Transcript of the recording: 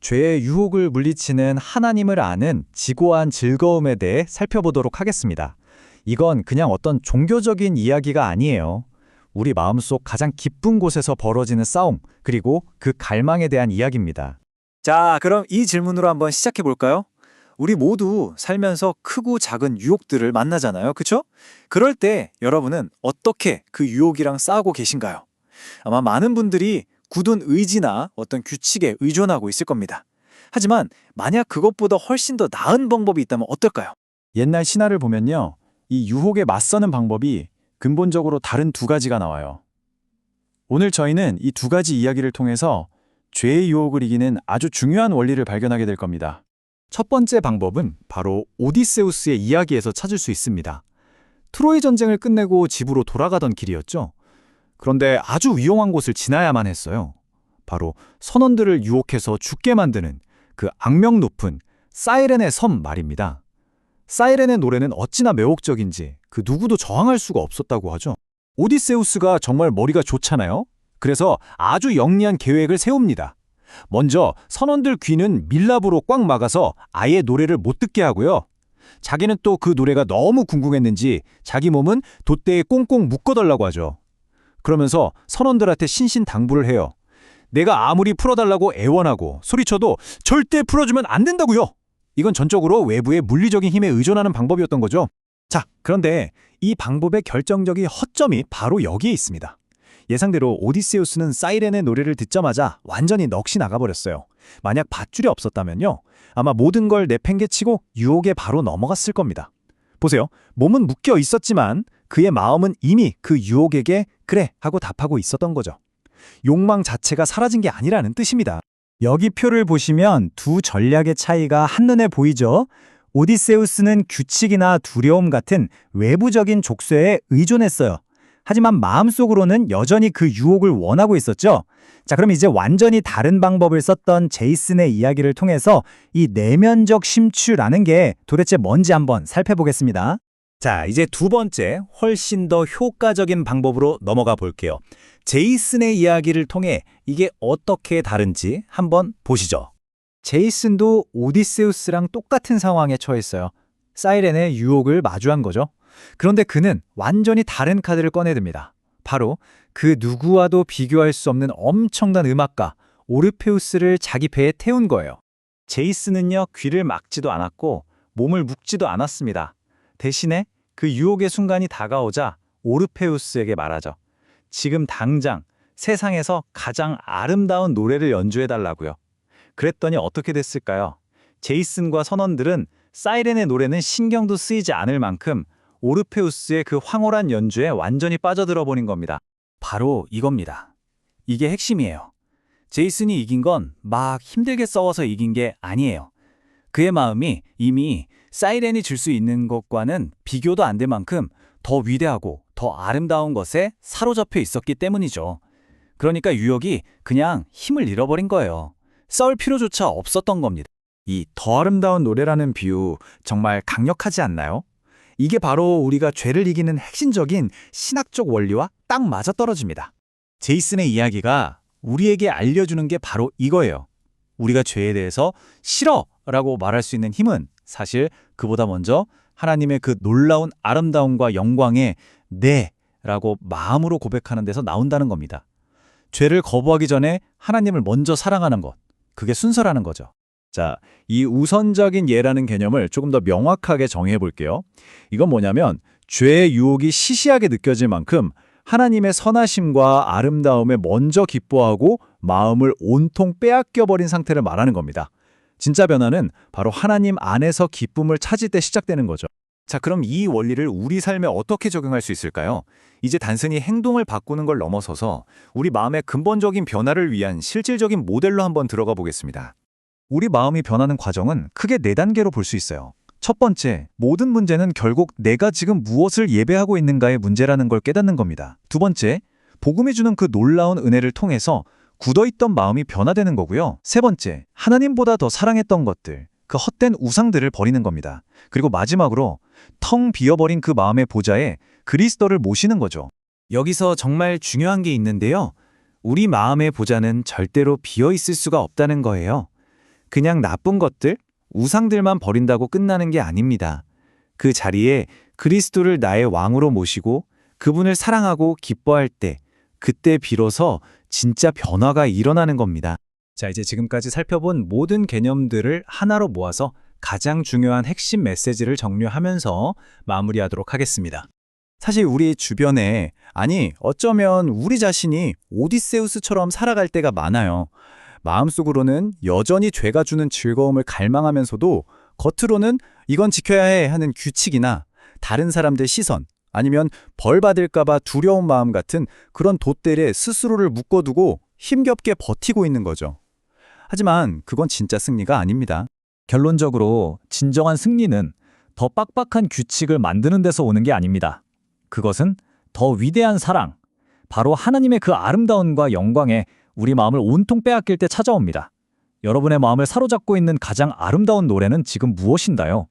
죄의 유혹을 물리치는 하나님을 아는 지고한 즐거움에 대해 살펴보도록 하겠습니다. 이건 그냥 어떤 종교적인 이야기가 아니에요. 우리 마음속 가장 깊은 곳에서 벌어지는 싸움, 그리고 그 갈망에 대한 이야기입니다. 자, 그럼 이 질문으로 한번 시작해 볼까요? 우리 모두 살면서 크고 작은 유혹들을 만나잖아요. 그쵸? 그럴 때 여러분은 어떻게 그 유혹이랑 싸우고 계신가요? 아마 많은 분들이 굳은 의지나 어떤 규칙에 의존하고 있을 겁니다. 하지만 만약 그것보다 훨씬 더 나은 방법이 있다면 어떨까요? 옛날 신화를 보면요, 이 유혹에 맞서는 방법이 근본적으로 다른 두 가지가 나와요. 오늘 저희는 이 두 가지 이야기를 통해서 죄의 유혹을 이기는 아주 중요한 원리를 발견하게 될 겁니다. 첫 번째 방법은 바로 오디세우스의 이야기에서 찾을 수 있습니다. 트로이 전쟁을 끝내고 집으로 돌아가던 길이었죠. 그런데 아주 위험한 곳을 지나야만 했어요. 바로 선원들을 유혹해서 죽게 만드는 그 악명 높은 사이렌의 섬 말입니다. 사이렌의 노래는 어찌나 매혹적인지 그 누구도 저항할 수가 없었다고 하죠. 오디세우스가 정말 머리가 좋잖아요. 그래서 아주 영리한 계획을 세웁니다. 먼저 선원들 귀는 밀랍으로 꽉 막아서 아예 노래를 못 듣게 하고요. 자기는 또 그 노래가 너무 궁금했는지 자기 몸은 돛대에 꽁꽁 묶어달라고 하죠. 그러면서 선원들한테 신신당부를 해요. 내가 아무리 풀어달라고 애원하고 소리쳐도 절대 풀어주면 안 된다고요. 이건 전적으로 외부의 물리적인 힘에 의존하는 방법이었던 거죠. 자, 그런데 이 방법의 결정적인 허점이 바로 여기에 있습니다. 예상대로 오디세우스는 사이렌의 노래를 듣자마자 완전히 넋이 나가버렸어요. 만약 밧줄이 없었다면요, 아마 모든 걸 내팽개치고 유혹에 바로 넘어갔을 겁니다. 보세요. 몸은 묶여 있었지만 그의 마음은 이미 그 유혹에게 그래 하고 답하고 있었던 거죠. 욕망 자체가 사라진 게 아니라는 뜻입니다. 여기 표를 보시면 두 전략의 차이가 한눈에 보이죠? 오디세우스는 규칙이나 두려움 같은 외부적인 족쇄에 의존했어요. 하지만 마음속으로는 여전히 그 유혹을 원하고 있었죠. 자, 그럼 이제 완전히 다른 방법을 썼던 제이슨의 이야기를 통해서 이 내면적 심취라는 게 도대체 뭔지 한번 살펴보겠습니다. 자, 이제 두 번째, 훨씬 더 효과적인 방법으로 넘어가 볼게요. 제이슨의 이야기를 통해 이게 어떻게 다른지 한번 보시죠. 제이슨도 오디세우스랑 똑같은 상황에 처했어요. 사이렌의 유혹을 마주한 거죠. 그런데 그는 완전히 다른 카드를 꺼내듭니다. 바로 그 누구와도 비교할 수 없는 엄청난 음악가 오르페우스를 자기 배에 태운 거예요. 제이슨은요, 귀를 막지도 않았고 몸을 묶지도 않았습니다. 대신에 그 유혹의 순간이 다가오자 오르페우스에게 말하죠. 지금 당장 세상에서 가장 아름다운 노래를 연주해달라고요. 그랬더니 어떻게 됐을까요? 제이슨과 선원들은 사이렌의 노래는 신경도 쓰이지 않을 만큼 오르페우스의 그 황홀한 연주에 완전히 빠져들어 버린 겁니다. 바로 이겁니다. 이게 핵심이에요. 제이슨이 이긴 건 막 힘들게 싸워서 이긴 게 아니에요. 그의 마음이 이미 사이렌이 줄 수 있는 것과는 비교도 안 될 만큼 더 위대하고 더 아름다운 것에 사로잡혀 있었기 때문이죠. 그러니까 유혹이 그냥 힘을 잃어버린 거예요. 싸울 필요조차 없었던 겁니다. 이 더 아름다운 노래라는 비유 정말 강력하지 않나요? 이게 바로 우리가 죄를 이기는 핵심적인 신학적 원리와 딱 맞아떨어집니다. 제이슨의 이야기가 우리에게 알려주는 게 바로 이거예요. 우리가 죄에 대해서 싫어라고 말할 수 있는 힘은 사실 그보다 먼저 하나님의 그 놀라운 아름다움과 영광에 네라고 마음으로 고백하는 데서 나온다는 겁니다. 죄를 거부하기 전에 하나님을 먼저 사랑하는 것, 그게 순서라는 거죠. 자, 이 우선적인 예라는 개념을 조금 더 명확하게 정의해 볼게요. 이건 뭐냐면 죄의 유혹이 시시하게 느껴질 만큼 하나님의 선하심과 아름다움에 먼저 기뻐하고 마음을 온통 빼앗겨버린 상태를 말하는 겁니다. 진짜 변화는 바로 하나님 안에서 기쁨을 찾을 때 시작되는 거죠. 자, 그럼 이 원리를 우리 삶에 어떻게 적용할 수 있을까요? 이제 단순히 행동을 바꾸는 걸 넘어서서 우리 마음의 근본적인 변화를 위한 실질적인 모델로 한번 들어가 보겠습니다. 우리 마음이 변하는 과정은 크게 4단계로 볼 수 있어요. 첫 번째, 모든 문제는 결국 내가 지금 무엇을 예배하고 있는가의 문제라는 걸 깨닫는 겁니다. 두 번째, 복음이 주는 그 놀라운 은혜를 통해서 굳어있던 마음이 변화되는 거고요. 세 번째, 하나님보다 더 사랑했던 것들, 그 헛된 우상들을 버리는 겁니다. 그리고 마지막으로 텅 비어버린 그 마음의 보좌에 그리스도를 모시는 거죠. 여기서 정말 중요한 게 있는데요. 우리 마음의 보좌는 절대로 비어있을 수가 없다는 거예요. 그냥 나쁜 것들, 우상들만 버린다고 끝나는 게 아닙니다. 그 자리에 그리스도를 나의 왕으로 모시고 그분을 사랑하고 기뻐할 때, 그때 비로소 진짜 변화가 일어나는 겁니다. 자, 이제 지금까지 살펴본 모든 개념들을 하나로 모아서 가장 중요한 핵심 메시지를 정리하면서 마무리하도록 하겠습니다. 사실 우리 주변에, 아니 어쩌면 우리 자신이 오디세우스처럼 살아갈 때가 많아요. 마음속으로는 여전히 죄가 주는 즐거움을 갈망하면서도 겉으로는 이건 지켜야 해 하는 규칙이나 다른 사람들 시선, 아니면 벌 받을까봐 두려운 마음 같은 그런 돛대에 스스로를 묶어두고 힘겹게 버티고 있는 거죠. 하지만 그건 진짜 승리가 아닙니다. 결론적으로 진정한 승리는 더 빡빡한 규칙을 만드는 데서 오는 게 아닙니다. 그것은 더 위대한 사랑, 바로 하나님의 그 아름다움과 영광에 우리 마음을 온통 빼앗길 때 찾아옵니다. 여러분의 마음을 사로잡고 있는 가장 아름다운 노래는 지금 무엇인가요?